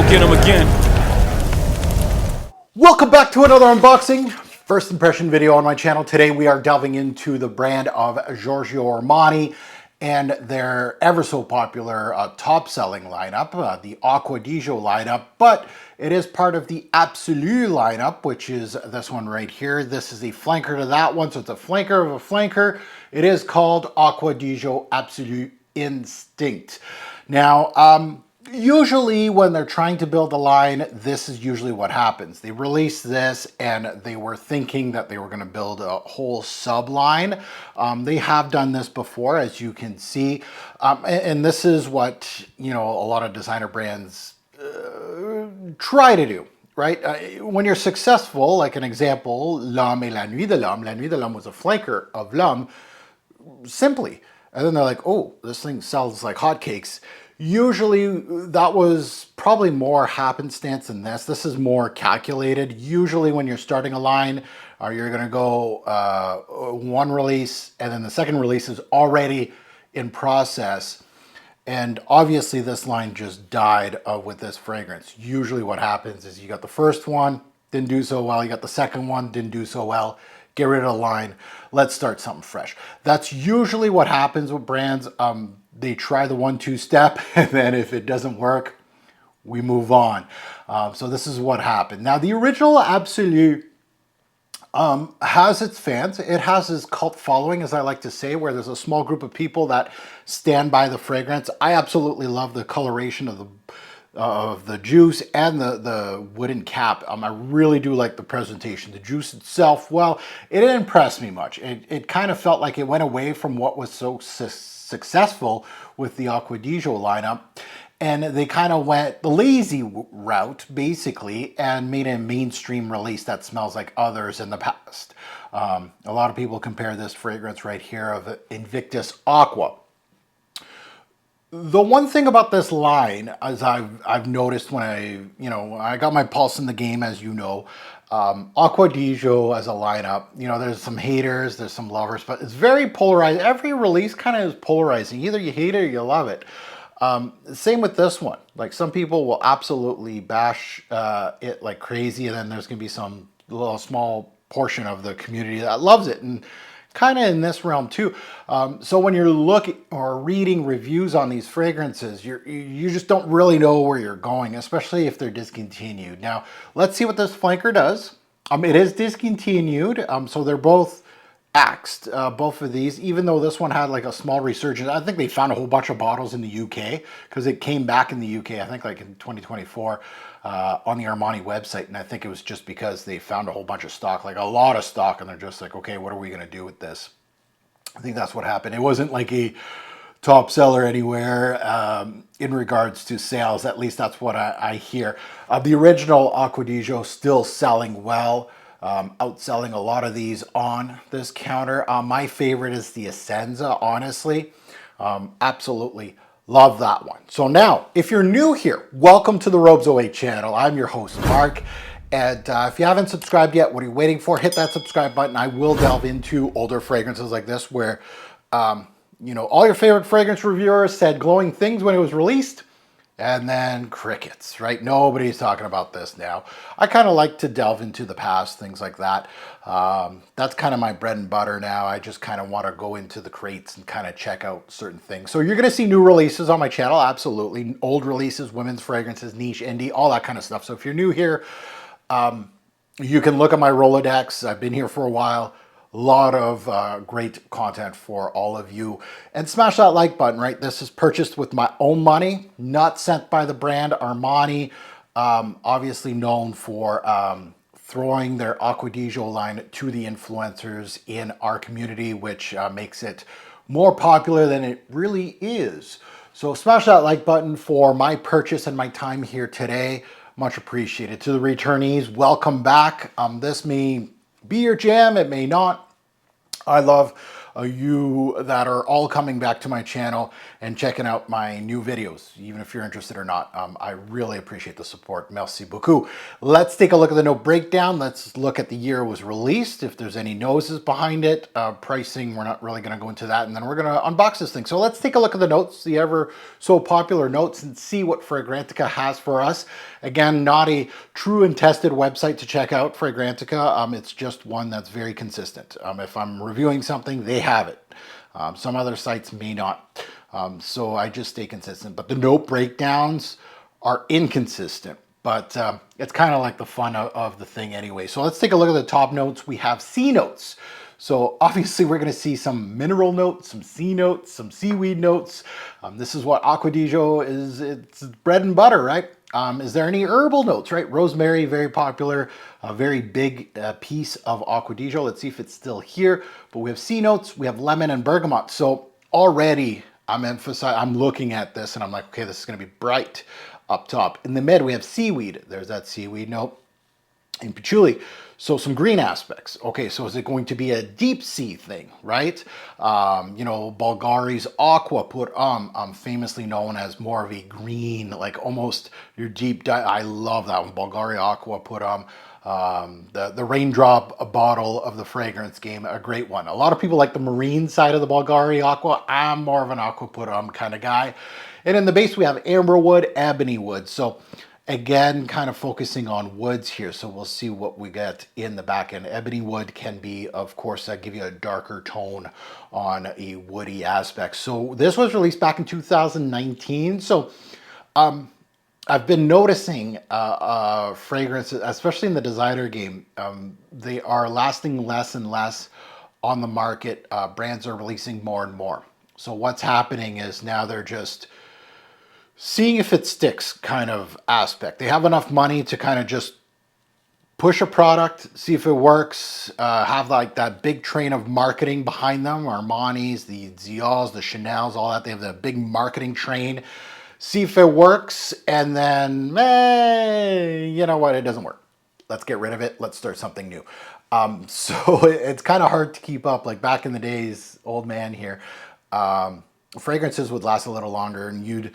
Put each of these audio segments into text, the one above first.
go get them again. Welcome back to another unboxing. First impression video on my channel. Today we are delving into the brand of Giorgio Armani and their ever so popular top-selling lineup, the Acqua Di Gio lineup, but it is part of the Absolu lineup, which is this one right here. This is a flanker to that one, so it's a flanker of a flanker. It is called Acqua Di Gio Absolu Instinct. Now, usually when they're trying to build a line, this is usually what happens. They release this and they were thinking that they were going to build a whole sub line. They have done this before, as you can see. And this is what, you know, a lot of designer brands try to do, right? When you're successful, like an example, L'Homme et la Nuit de l'Homme. La Nuit de l'Homme was a flanker of L'Homme, simply. And then they're like, oh, this thing sells like hotcakes. Usually that was probably more happenstance than this. This is more calculated. Usually when you're starting a line, you're going to go one release and then the second release is already in process. And obviously this line just died with this fragrance. Usually what happens is you got the first one, didn't do so well. You got the second one, didn't do so well. Get rid of the line. Let's start something fresh. That's usually what happens with brands. They try the 1-2 step, and then if it doesn't work, we move on. So this is what happened. Now, the original Absolu has its fans. It has this cult following, as I like to say, where there's a small group of people that stand by the fragrance. I absolutely love the coloration of the juice and the wooden cap. I really do like the presentation. The juice itself, well, it didn't impress me much. It kind of felt like it went away from what was so successful with the Acqua Di Gio lineup, and they kind of went the lazy route basically and made a mainstream release that smells like others in the past. A lot of people compare this fragrance right here of Invictus Aqua. The one thing about this line, as I've noticed when I got my pulse in the game, as you know, Acqua Di Gio as a lineup, there's some haters, there's some lovers, but it's very polarized. Every release kind of is polarizing. Either you hate it or you love it. Same with this one. Like, some people will absolutely bash it like crazy, and then there's going to be some little small portion of the community that loves it. And kind of in this realm too. So when you're looking or reading reviews on these fragrances, you just don't really know where you're going, especially if they're discontinued. Now, let's see what this flanker does. It is discontinued, so they're both axed, both of these, even though this one had like a small resurgence. I think they found a whole bunch of bottles in the UK because it came back in the UK, I think like in 2024 on the Armani website. And I think it was just because they found a whole bunch of stock, like a lot of stock, and they're just like, okay, what are we going to do with this? I think that's what happened. It wasn't like a top seller anywhere in regards to sales. At least that's what I hear. The original Acqua Di Gio still selling well. Outselling a lot of these on this counter. My favorite is the Essenza, honestly. Absolutely love that one. So now, if you're new here, welcome to the Robes 08 channel. I'm your host, Mark. And if you haven't subscribed yet, what are you waiting for? Hit that subscribe button. I will delve into older fragrances like this where, all your favorite fragrance reviewers said glowing things when it was released. And then crickets, right? Nobody's talking about this now. I kind of like to delve into the past, things like that. That's kind of my bread and butter now. I just kind of want to go into the crates and kind of check out certain things. So you're going to see new releases on my channel, absolutely. Old releases, women's fragrances, niche, indie, all that kind of stuff. So if you're new here, you can look at my Rolodex. I've been here for a while. A lot of great content for all of you. And smash that like button, right? This is purchased with my own money, not sent by the brand Armani, obviously known for throwing their Acqua Di Gio line to the influencers in our community, which makes it more popular than it really is. So smash that like button for my purchase and my time here today. Much appreciated. To the returnees, welcome back. This may be your jam, it may not. I love you that are all coming back to my channel and checking out my new videos, even if you're interested or not. I really appreciate the support. Merci beaucoup. Let's take a look at the note breakdown. Let's look at the year it was released, if there's any noses behind it. Pricing, we're not really going to go into that, and then we're going to unbox this thing. So let's take a look at the notes, the ever so popular notes, and see what Fragrantica has for us. Again, not a true and tested website to check out, Fragrantica. It's just one that's very consistent. If I'm reviewing something, they have it. Some other sites may not. So I just stay consistent. But the note breakdowns are inconsistent. But it's kind of like the fun of the thing anyway. So let's take a look at the top notes. We have C notes. So obviously we're going to see some mineral notes, some sea notes, some seaweed notes. This is what Acqua Di Gio is. It's bread and butter, right? Is there any herbal notes, right? Rosemary, very popular, a very big piece of Acqua Di Gio. Let's see if it's still here. But we have sea notes, we have lemon and bergamot. So already I'm looking at this and I'm like, okay, this is going to be bright up top. In the mid, we have seaweed. There's that seaweed note. In patchouli, so some green aspects. Okay, so is it going to be a deep sea thing, right? You know, Bulgari's Aqua put famously known as more of a green, like almost your deep dive. I love that one. Bulgari Aqua put the raindrop bottle of the fragrance game, a great one. A lot of people like the marine side of the Bulgari Aqua. I'm more of an Aqua put kind of guy. And in the base, we have amberwood, ebony wood. So again, kind of focusing on woods here, so we'll see what we get in the back end. Ebony wood can be, of course, give you a darker tone on a woody aspect. So this was released back in 2019. So I've been noticing fragrances, especially in the designer game, they are lasting less and less on the market. Brands are releasing more and more. So what's happening is now they're just seeing if it sticks kind of aspect. They have enough money to kind of just push a product, see if it works, have like that big train of marketing behind them, Armani's, the Dior's, the Chanel's, all that. They have the big marketing train, see if it works, and then, you know what, it doesn't work. Let's get rid of it. Let's start something new. So it's kind of hard to keep up. Like back in the days, old man here, fragrances would last a little longer and you'd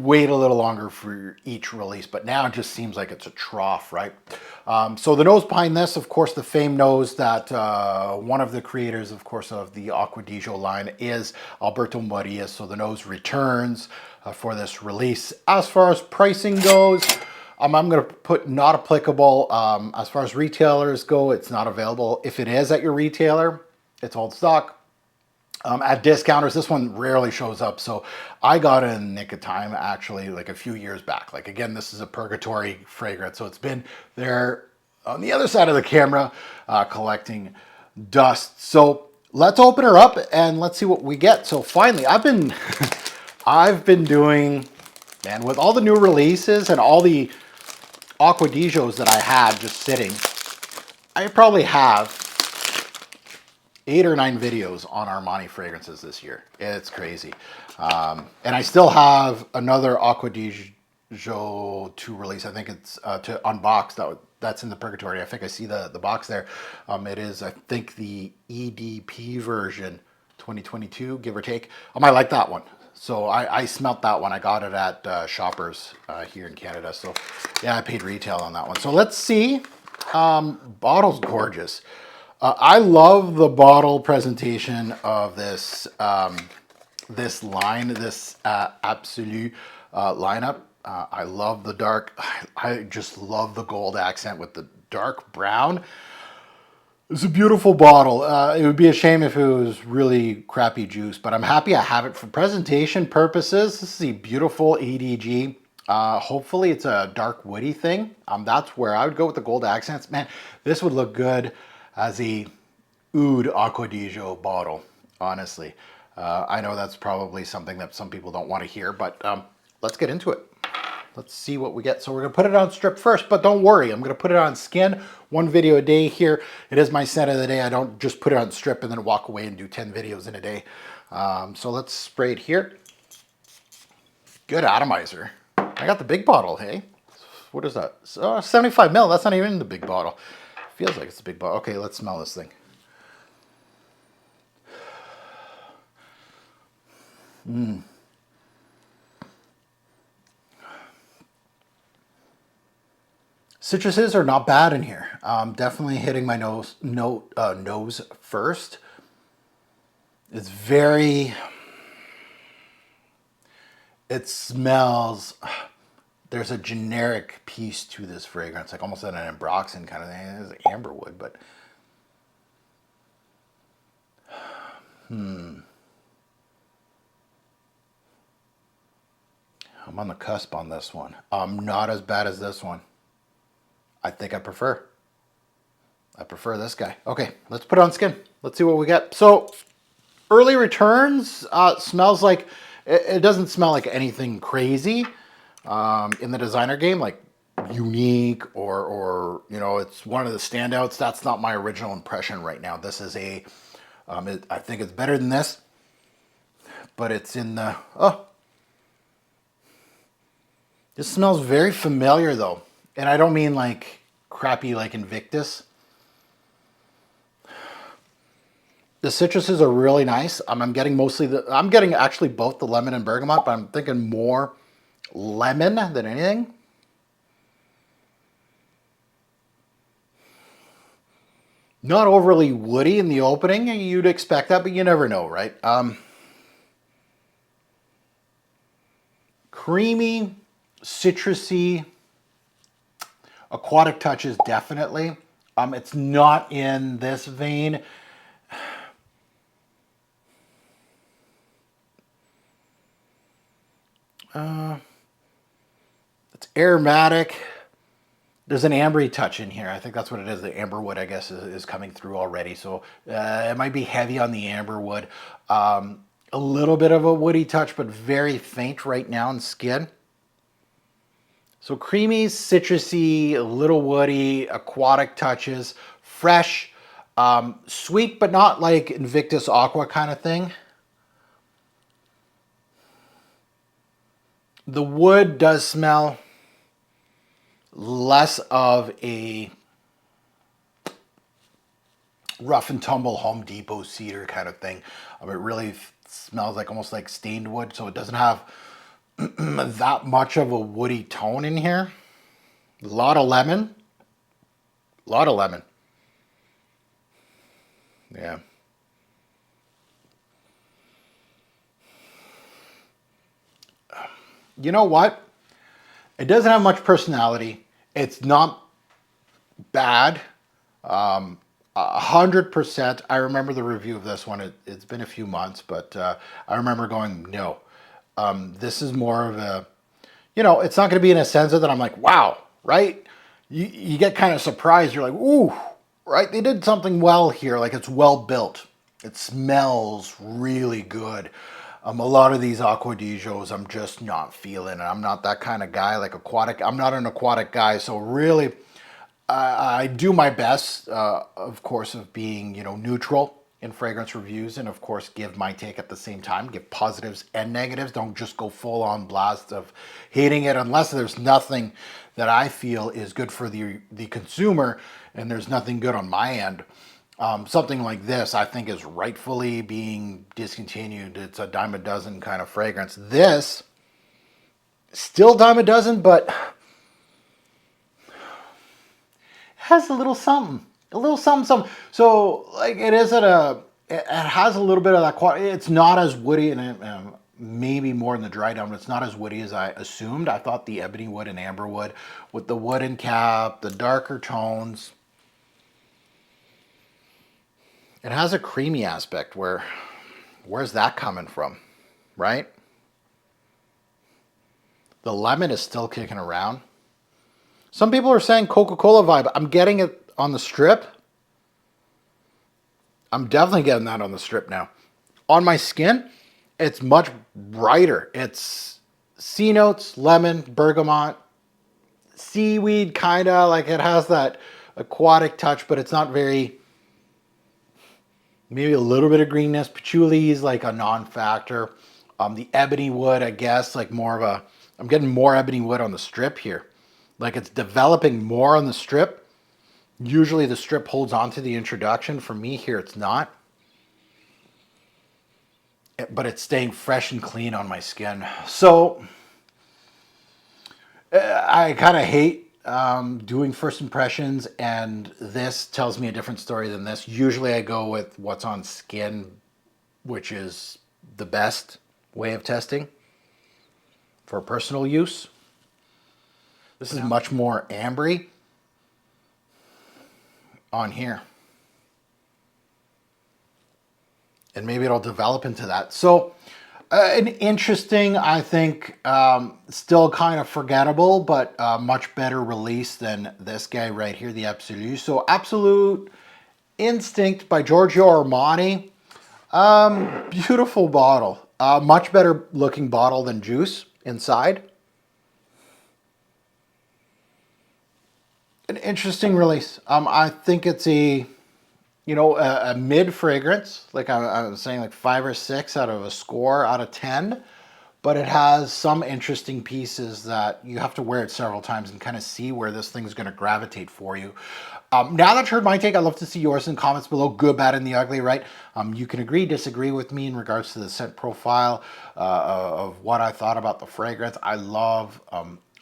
wait a little longer for each release, but now it just seems like it's a trough, right? So the nose behind this, of course, the famed nose that one of the creators, of course, of the Acqua Di Gio line is Alberto Moria. So the nose returns for this release. As far as pricing goes, I'm going to put not applicable. As far as retailers go, it's not available. If it is at your retailer, it's old stock. At discounters, this one rarely shows up. So I got it in the nick of time, actually, like a few years back. Like, again, this is a purgatory fragrance. So it's been there on the other side of the camera collecting dust. So let's open her up and let's see what we get. So finally, I've been doing, man, with all the new releases and all the Acqua Di Gios that I had just sitting, I probably have 8 or 9 videos on Armani fragrances this year. It's crazy. And I still have another Acqua Di Gio to release. I think it's to unbox. That's in the purgatory. I think I see the box there. It is, I think, the EDP version 2022, give or take. I might like that one. So I smelt that one. I got it at Shoppers here in Canada. So yeah, I paid retail on that one. So let's see. Bottle's gorgeous. I love the bottle presentation of this this line, this Absolu lineup. I love the dark. I just love the gold accent with the dark brown. It's a beautiful bottle. It would be a shame if it was really crappy juice, but I'm happy I have it for presentation purposes. This is a beautiful ADG. Hopefully it's a dark woody thing. That's where I would go with the gold accents. Man, this would look good as a oud Acqua Di Gio bottle, honestly. I know that's probably something that some people don't want to hear, but let's get into it. Let's see what we get. So we're gonna put it on strip first, but don't worry, I'm gonna put it on skin. 1 video a day here. It is my scent of the day. I don't just put it on strip and then walk away and do 10 videos in a day. So let's spray it here. Good atomizer. I got the big bottle, hey? What is that? 75 ml, that's not even in the big bottle. Feels like it's a big bottle. Okay, let's smell this thing. Citruses are not bad in here. Definitely hitting my nose first. It's very, it smells, there's a generic piece to this fragrance, like almost an ambroxan kind of thing. It's amberwood, but I'm on the cusp on this one. Not as bad as this one. I think I prefer this guy. Okay, let's put it on skin. Let's see what we get. So early returns, smells like, it doesn't smell like anything crazy in the designer game, like unique or you know, it's one of the standouts. That's not my original impression right now. This is a, I think it's better than this, but it's in the, oh, this smells very familiar though. And I don't mean like crappy like Invictus. The citruses are really nice. I'm getting mostly I'm getting actually both the lemon and bergamot, but I'm thinking more lemon than anything. Not overly woody in the opening. You'd expect that, but you never know, right? Creamy, citrusy, aquatic touches definitely. It's not in this vein. It's aromatic. There's an ambery touch in here. I think that's what it is. The amberwood, I guess, is coming through already. So it might be heavy on the amberwood. A little bit of a woody touch, but very faint right now in skin. So creamy, citrusy, a little woody, aquatic touches, fresh, sweet, but not like Invictus Aqua kind of thing. The wood does smell less of a rough and tumble Home Depot cedar kind of thing. It really smells like almost like stained wood, so it doesn't have that much of a woody tone in here. A lot of lemon. A lot of lemon. Yeah. You know what? It doesn't have much personality. It's not bad. 100%. I remember the review of this one. It's been a few months, but I remember going, no. This is more of a, you know, it's not going to be in a sense that I'm like, wow, right? You get kind of surprised. You're like, ooh, right? They did something well here. Like it's well built. It smells really good. A lot of these Acqua Di Gios I'm just not feeling, and I'm not that kind of guy. Like aquatic, I'm not an aquatic guy, so really, I do my best, of course, of being, you know, neutral in fragrance reviews, and of course give my take at the same time, give positives and negatives. Don't just go full on blast of hating it unless there's nothing that I feel is good for the consumer, and there's nothing good on my end. Something like this, I think, is rightfully being discontinued. It's a dime a dozen kind of fragrance. This, still dime a dozen, but has a little something. A little something, something. So, like, it has a little bit of that quality. It's not as woody, and maybe more in the dry down, but it's not as woody as I assumed. I thought the ebony wood and amber wood, with the wooden cap, the darker tones, it has a creamy aspect where's that coming from, right? The lemon is still kicking around. Some people are saying Coca-Cola vibe. I'm getting it on the strip. I'm definitely getting that on the strip now. On my skin, it's much brighter. It's sea notes, lemon, bergamot, seaweed, kind of like it has that aquatic touch, but it's not very... Maybe a little bit of greenness. Patchouli is like a non-factor. The ebony wood, I guess, like more of a... I'm getting more ebony wood on the strip here. Like it's developing more on the strip. Usually the strip holds on to the introduction. For me here, it's not. but it's staying fresh and clean on my skin. So I kind of hate doing first impressions, and this tells me a different story than this. Usually I go with what's on skin, which is the best way of testing for personal use. This is much more ambery on here. And maybe it'll develop into that. So an interesting, I think, still kind of forgettable, but much better release than this guy right here, the Absolu. So Absolute Instinct by Giorgio Armani. Beautiful bottle. Much better looking bottle than Juice inside. An interesting release. I think it's a mid fragrance, like I was saying, like 5 or 6 out of a score out of 10, but it has some interesting pieces that you have to wear it several times and kind of see where this thing's going to gravitate for you. Now that you've heard my take, I'd love to see yours in the comments below, good, bad, and the ugly, right? You can agree, disagree with me in regards to the scent profile of what I thought about the fragrance.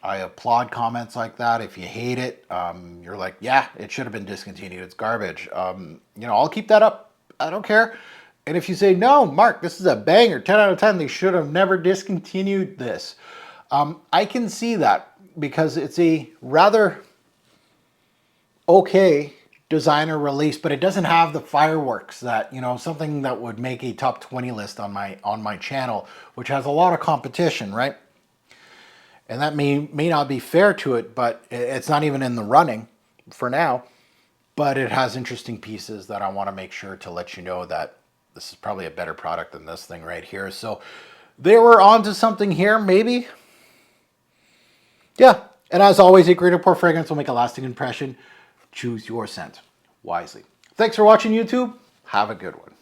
I applaud comments like that. If you hate it, you're like, yeah, it should have been discontinued. It's garbage. I'll keep that up. I don't care. And if you say, no, Mark, this is a banger, 10 out of 10, they should have never discontinued this. I can see that because it's a rather okay designer release, but it doesn't have the fireworks that, something that would make a top 20 list on my channel, which has a lot of competition, right? And that may not be fair to it, but it's not even in the running for now. But it has interesting pieces that I want to make sure to let you know that this is probably a better product than this thing right here. So they were onto something here, maybe. Yeah. And as always, a great pour fragrance will make a lasting impression. Choose your scent wisely. Thanks for watching, YouTube. Have a good one.